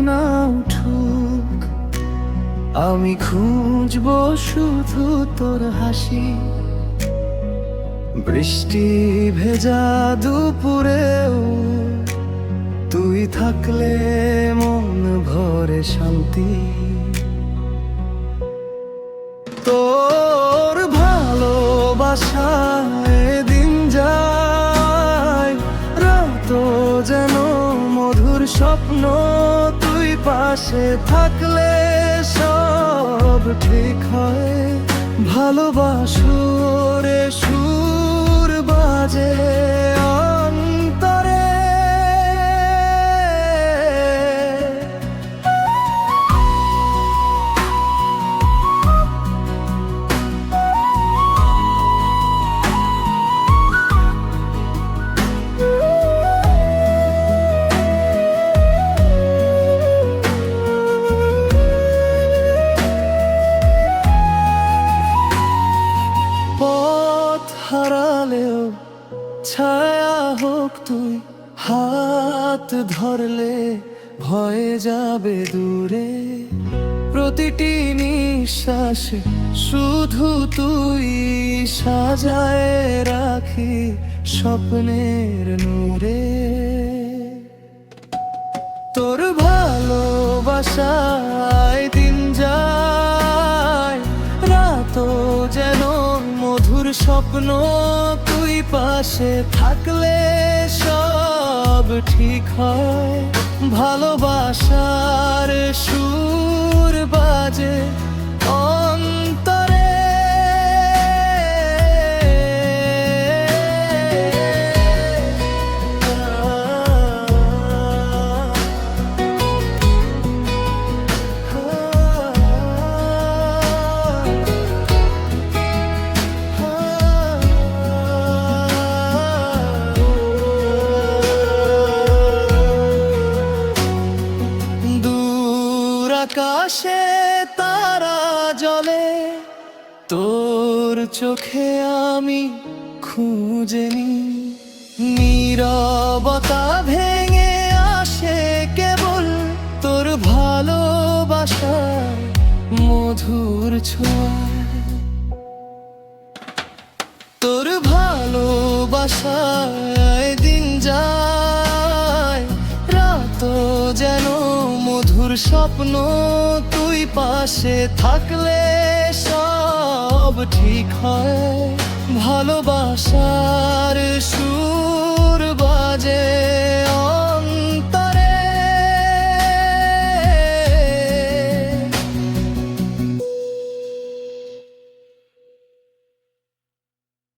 না উঠুক, আমি খুঁজবো শুধু তোর হাসি। বৃষ্টি ভেজা দুপুরেও তুই থাকলে মন ভরে শান্তি। তোর ভালোবাসায় দিন যায়, রাত যেন মধুর স্বপ্ন। তুই পাশে থাকলে সব ঠিক হয়। ভালোবাসোর সুর বাজে অন্তরে। পথ হারালেও ছায়া হোক তুই, হাত ধরলে ভয়ে যাবে দূরে। প্রতিটি নিঃশ্বাসে শুধু তুই সাজায় রাখি স্বপ্নের নূরে। তোর ভালোবাসায় দিন যায়, রাত যেন মধুর স্বপ্ন। তুই পাশে থাকলে সব ঠিক হয়। ভালোবাসার সুর বাজে অন্তরে। আকাশে তারা জ্বলে, তোর চোখে আমি খুঁজে নি। নীরবতা ভেঙে আসে কেবল তোর ভালোবাসা মধুর ছোঁয়ায়। তোর ভালোবাসায় দিন যায়, রাত যেন মধুর স্বপ্ন। তুই পাশে থাকলে সব ঠিক হয়। ভালোবাসার সুর বাজে